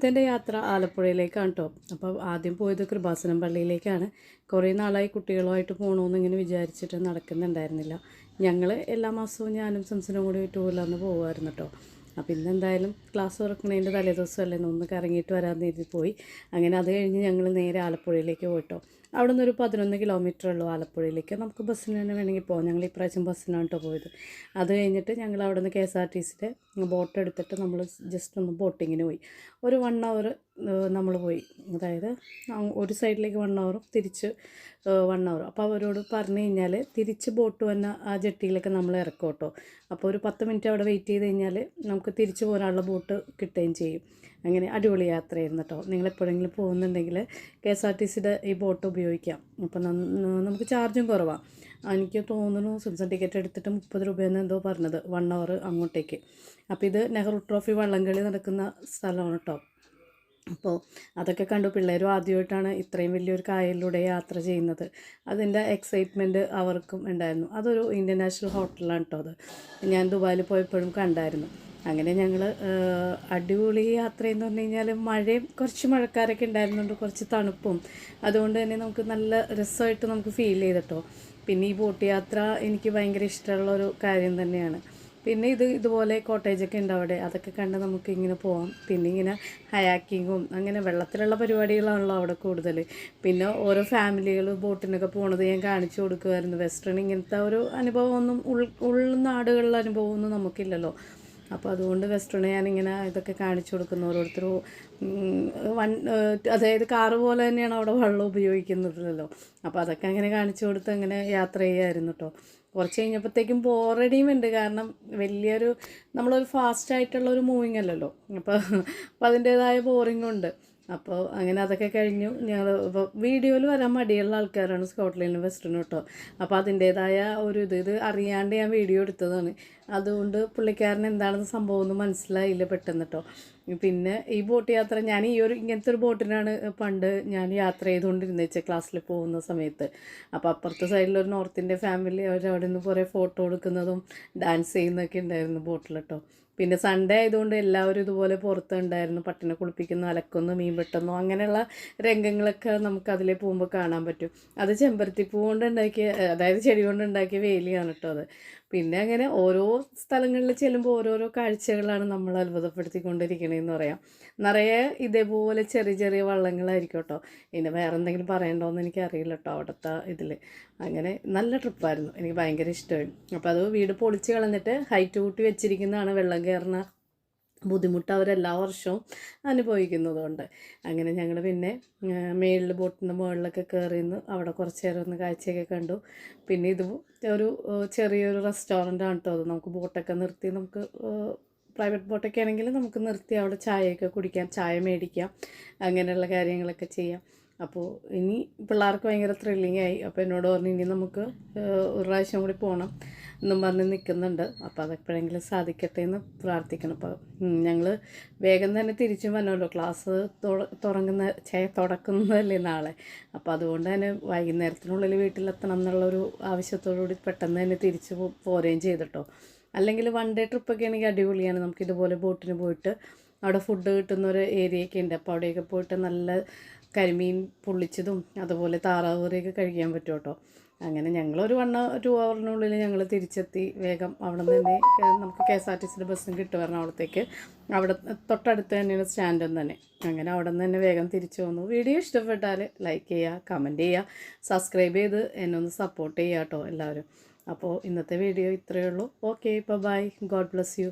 ഇന്നത്തെ എൻ്റെ യാത്ര ആലപ്പുഴയിലേക്കാണ് കേട്ടോ. അപ്പോൾ ആദ്യം പോയത് കൃപാസനം പള്ളിയിലേക്കാണ്. കുറേ നാളായി കുട്ടികളുമായിട്ട് പോകണമെന്ന് ഇങ്ങനെ വിചാരിച്ചിട്ട് നടക്കുന്നുണ്ടായിരുന്നില്ല. ഞങ്ങൾ എല്ലാ മാസവും ഞാനും സംസനും കൂടി ടൂറിലന്ന് പോകുമായിരുന്നു കേട്ടോ. അപ്പോൾ ഇന്നെന്തായാലും ക്ലാസ് തുറക്കുന്നതിൻ്റെ തലേദിവസമല്ലേ, ഒന്ന് കറങ്ങിയിട്ട് വരാമെന്ന് എഴുതി പോയി. അങ്ങനെ അത് കഴിഞ്ഞ് ഞങ്ങൾ നേരെ ആലപ്പുഴയിലേക്ക് പോയിട്ടോ. അവിടെ നിന്നൊരു 11 കിലോമീറ്റർ ഉള്ളൂ ആലപ്പുഴയിലേക്ക്. നമുക്ക് ബസ്സിന് തന്നെ വേണമെങ്കിൽ പോകാം. ഞങ്ങൾ ഇപ്രാവശ്യം ബസ്സിനാണ് കേട്ടോ പോയത്. അത് കഴിഞ്ഞിട്ട് ഞങ്ങൾ അവിടെ നിന്ന് KSRTCയുടെ ബോട്ട് എടുത്തിട്ട് നമ്മൾ ജസ്റ്റ് ഒന്ന് ബോട്ടിങ്ങിന് പോയി. ഒരു 1 hour നമ്മൾ പോയി. അതായത് ഒരു സൈഡിലേക്ക് 1 hour തിരിച്ച് 1 hour. അപ്പോൾ അവരോട് പറഞ്ഞു കഴിഞ്ഞാൽ തിരിച്ച് ബോട്ട് വന്ന ആ ജെട്ടിയിലൊക്കെ നമ്മൾ ഇറക്കും കേട്ടോ. അപ്പോൾ ഒരു 10 മിനിറ്റ് അവിടെ വെയിറ്റ് ചെയ്ത് കഴിഞ്ഞാൽ നമുക്ക് തിരിച്ച് പോരാനുള്ള ബോട്ട് കിട്ടുകയും ചെയ്യും. അങ്ങനെ അടിപൊളി യാത്രയായിരുന്നു കേട്ടോ. നിങ്ങളെപ്പോഴെങ്കിലും പോകുന്നുണ്ടെങ്കിൽ KSRTCയുടെ ഈ ബോട്ട് ഉപയോഗിക്കാം. അപ്പം നമുക്ക് ചാർജും കുറവാണ്. എനിക്ക് തോന്നുന്നു സിംസൺ ടിക്കറ്റ് എടുത്തിട്ട് 30 രൂപയെന്ന് എന്തോ പറഞ്ഞത് 1 hour അങ്ങോട്ടേക്ക്. അപ്പോൾ ഇത് നെഹ്റു ട്രോഫി വള്ളംകളി നടക്കുന്ന സ്ഥലമാണ് കേട്ടോ. അപ്പോൾ അതൊക്കെ കണ്ടു. പിള്ളേരും ആദ്യമായിട്ടാണ് ഇത്രയും വലിയൊരു കായലിലൂടെ യാത്ര ചെയ്യുന്നത്. അതിൻ്റെ എക്സൈറ്റ്മെൻറ്റ് അവർക്കും ഉണ്ടായിരുന്നു. അതൊരു ഇൻ്റർനാഷണൽ ഹോട്ടലാണ് കേട്ടോ. അത് ഞാൻ ദുബായിൽ പോയപ്പോഴും കണ്ടായിരുന്നു. അങ്ങനെ ഞങ്ങൾ അടിപൊളി യാത്രയെന്ന് പറഞ്ഞു കഴിഞ്ഞാൽ മഴയും കുറച്ച് മഴക്കാരൊക്കെ ഉണ്ടായിരുന്നുണ്ട്, കുറച്ച് തണുപ്പും. അതുകൊണ്ട് തന്നെ നമുക്ക് നല്ല രസമായിട്ട് നമുക്ക് ഫീൽ ചെയ്തിട്ടോ. പിന്നെ ഈ ബോട്ട് യാത്ര എനിക്ക് ഭയങ്കര ഇഷ്ടമുള്ളൊരു കാര്യം തന്നെയാണ്. പിന്നെ ഇതുപോലെ കോട്ടേജൊക്കെ ഉണ്ട് അവിടെ, അതൊക്കെ കണ്ട് നമുക്ക് ഇങ്ങനെ പോകാം. പിന്നെ ഇങ്ങനെ ഹയാക്കിങ്ങും അങ്ങനെ വെള്ളത്തിലുള്ള പരിപാടികളാണല്ലോ അവിടെ കൂടുതൽ. പിന്നെ ഓരോ ഫാമിലികൾ ബോട്ടിനൊക്കെ പോണത് ഞാൻ കാണിച്ചു കൊടുക്കുമായിരുന്നു. വെസ്റ്റേൺ ഇങ്ങനത്തെ ഒരു അനുഭവമൊന്നും ഉൾനാടുകളിലെ അനുഭവമൊന്നും നമുക്കില്ലല്ലോ. അപ്പോൾ അതുകൊണ്ട് വെസ്റ്റേൺ ഞാനിങ്ങനെ ഇതൊക്കെ കാണിച്ചു കൊടുക്കുന്നു. ഓരോരുത്തരും അതായത് കാറ് പോലെ തന്നെയാണ് അവിടെ വെള്ളം ഉപയോഗിക്കുന്നതല്ലോ. അപ്പോൾ അതൊക്കെ അങ്ങനെ കാണിച്ചു കൊടുത്ത് അങ്ങനെ യാത്ര ചെയ്യുമായിരുന്നു കേട്ടോ. കുറച്ച് കഴിഞ്ഞപ്പോഴത്തേക്കും ബോറടിയും ഉണ്ട്. കാരണം വലിയൊരു നമ്മളൊരു ഫാസ്റ്റായിട്ടുള്ളൊരു മൂവിങ് അല്ലല്ലോ. അപ്പോൾ അതിൻ്റേതായ ബോറിങ്ങുണ്ട്. അപ്പോൾ അങ്ങനെ അതൊക്കെ കഴിഞ്ഞു. ഞങ്ങൾ ഇപ്പോൾ വീഡിയോയിൽ വരാൻ മടിയുള്ള ആൾക്കാരാണ് സ്കോട്ട്ലൻഡിലും വെസ്റ്റേണും കേട്ടോ. അപ്പോൾ അതിൻ്റേതായ ഒരു ഇത് അറിയാണ്ട് ഞാൻ വീഡിയോ എടുത്തതാണ്. അതുകൊണ്ട് പുള്ളിക്കാരൻ എന്താണെന്ന് സംഭവം ഒന്നും മനസ്സിലായില്ല പെട്ടെന്ന് കേട്ടോ. പിന്നെ ഈ ബോട്ട് യാത്ര ഞാൻ ഇങ്ങനത്തെ ഒരു ബോട്ടിനാണ് പണ്ട് ഞാൻ യാത്ര ചെയ്തുകൊണ്ടിരുന്നത് ക്ലാസ്സിൽ പോകുന്ന സമയത്ത്. അപ്പോൾ അപ്പുറത്തെ സൈഡിലൊരു നോർത്ത് ഇന്ത്യൻ ഫാമിലി, അവരവിടെ നിന്ന് കുറേ ഫോട്ടോ എടുക്കുന്നതും ഡാൻസ് ചെയ്യുന്നതൊക്കെ ഉണ്ടായിരുന്നു ബോട്ടിൽ കേട്ടോ. പിന്നെ സൺഡേ ആയതുകൊണ്ട് എല്ലാവരും ഇതുപോലെ പുറത്തുണ്ടായിരുന്നു. പട്ടിനെ കുളിപ്പിക്കുന്നു, അലക്കുന്നു, മീൻ വെട്ടുന്നു, അങ്ങനെയുള്ള രംഗങ്ങളൊക്കെ നമുക്ക് അതിൽ പോകുമ്പോൾ കാണാൻ പറ്റും. അത് ചെമ്പരത്തിപ്പൂ കൊണ്ടുണ്ടാക്കിയ, അതായത് ചെടി കൊണ്ടുണ്ടാക്കിയ വേലിയാണ് കേട്ടോ അത്. പിന്നെ അങ്ങനെ ഓരോ സ്ഥലങ്ങളിൽ ചെല്ലുമ്പോൾ ഓരോരോ കാഴ്ചകളാണ് നമ്മൾ അത്ഭുതപ്പെടുത്തിക്കൊണ്ടിരിക്കണതെന്ന് പറയാം. നിറയെ ഇതേപോലെ ചെറിയ ചെറിയ വള്ളങ്ങളായിരിക്കും കേട്ടോ. പിന്നെ വേറെ എന്തെങ്കിലും പറയണ്ടോയെന്ന് എനിക്കറിയില്ല കേട്ടോ അവിടുത്തെ ഇതിൽ. അങ്ങനെ നല്ല ട്രിപ്പായിരുന്നു, എനിക്ക് ഭയങ്കര ഇഷ്ടമായി. അപ്പോൾ അത് വീട് പൊളിച്ച് കളഞ്ഞിട്ട് ഹൈറ്റ് കൂട്ടി വെച്ചിരിക്കുന്നതാണ്. വെള്ളം കയറുന്ന ബുദ്ധിമുട്ട് അവരെല്ലാ വർഷവും അനുഭവിക്കുന്നതുകൊണ്ട്. അങ്ങനെ ഞങ്ങൾ പിന്നെ ബോട്ടിൻ്റെ മുകളിലൊക്കെ കയറിയിരുന്നു. അവിടെ കുറച്ച് നേരം ഒന്ന് കാഴ്ചയൊക്കെ കണ്ടു. പിന്നെ ഒരു ചെറിയൊരു റെസ്റ്റോറൻ്റാണ് കേട്ടോ അത്. നമുക്ക് ബോട്ടൊക്കെ നിർത്തി, നമുക്ക് പ്രൈവറ്റ് ബോട്ടൊക്കെ ആണെങ്കിൽ നമുക്ക് നിർത്തി അവിടെ ചായയൊക്കെ കുടിക്കാം, ചായ മേടിക്കാം, അങ്ങനെയുള്ള കാര്യങ്ങളൊക്കെ ചെയ്യാം. അപ്പോൾ ഇനി പിള്ളേർക്ക് ഭയങ്കര ത്രില്ലിംഗ് ആയി. അപ്പോൾ എന്നോട് പറഞ്ഞു ഇനി നമുക്ക് ഒരു പ്രാവശ്യം കൂടി പോകണം എന്നും പറഞ്ഞ് നിൽക്കുന്നുണ്ട്. അപ്പോൾ അതെപ്പോഴെങ്കിലും സാധിക്കട്ടെ എന്ന് പ്രാർത്ഥിക്കണം. അപ്പോൾ ഞങ്ങൾ വേഗം തന്നെ തിരിച്ചു വന്നല്ലോ. ക്ലാസ് തുടക്കുന്നതല്ലേ നാളെ. അപ്പോൾ അതുകൊണ്ട് തന്നെ വൈകുന്നേരത്തിനുള്ളിൽ വീട്ടിലെത്തണം എന്നുള്ളൊരു ആവശ്യത്തോടുകൂടി പെട്ടെന്ന് തന്നെ തിരിച്ച് പോരുകയും ചെയ്തിട്ടോ. അല്ലെങ്കിൽ 1 day ട്രിപ്പൊക്കെ ആണെങ്കിൽ അടിപൊളിയാണ്. നമുക്കിതുപോലെ ബോട്ടിന് പോയിട്ട് അവിടെ ഫുഡ് കിട്ടുന്ന ഒരു ഏരിയയൊക്കെ ഉണ്ട്. അപ്പോൾ അവിടെയൊക്കെ പോയിട്ട് നല്ല കരിമീൻ പൊള്ളിച്ചതും അതുപോലെ താറാവ് കറിയൊക്കെ കഴിക്കാൻ പറ്റും കേട്ടോ. അങ്ങനെ ഞങ്ങളൊരു 2 hourനുള്ളിൽ ഞങ്ങൾ തിരിച്ചെത്തി. വേഗം അവിടെ നിന്ന് തന്നെ നമുക്ക് KSRTCയുടെ ബസ്സും കിട്ടുമായിരുന്നു അവിടത്തേക്ക്. അവിടെ തൊട്ടടുത്ത് തന്നെയാണ് സ്റ്റാൻഡും തന്നെ. അങ്ങനെ അവിടെ നിന്ന് തന്നെ വേഗം തിരിച്ചു വന്നു. വീഡിയോ ഇഷ്ടപ്പെട്ടാൽ ലൈക്ക് ചെയ്യുക, കമൻറ്റ് ചെയ്യുക, സബ്സ്ക്രൈബ് ചെയ്ത് എന്നെ ഒന്ന് സപ്പോർട്ട് ചെയ്യുക കേട്ടോ എല്ലാവരും. അപ്പോൾ ഇന്നത്തെ വീഡിയോ ഇത്രയേ ഉള്ളൂ. Okay, bye, God bless U.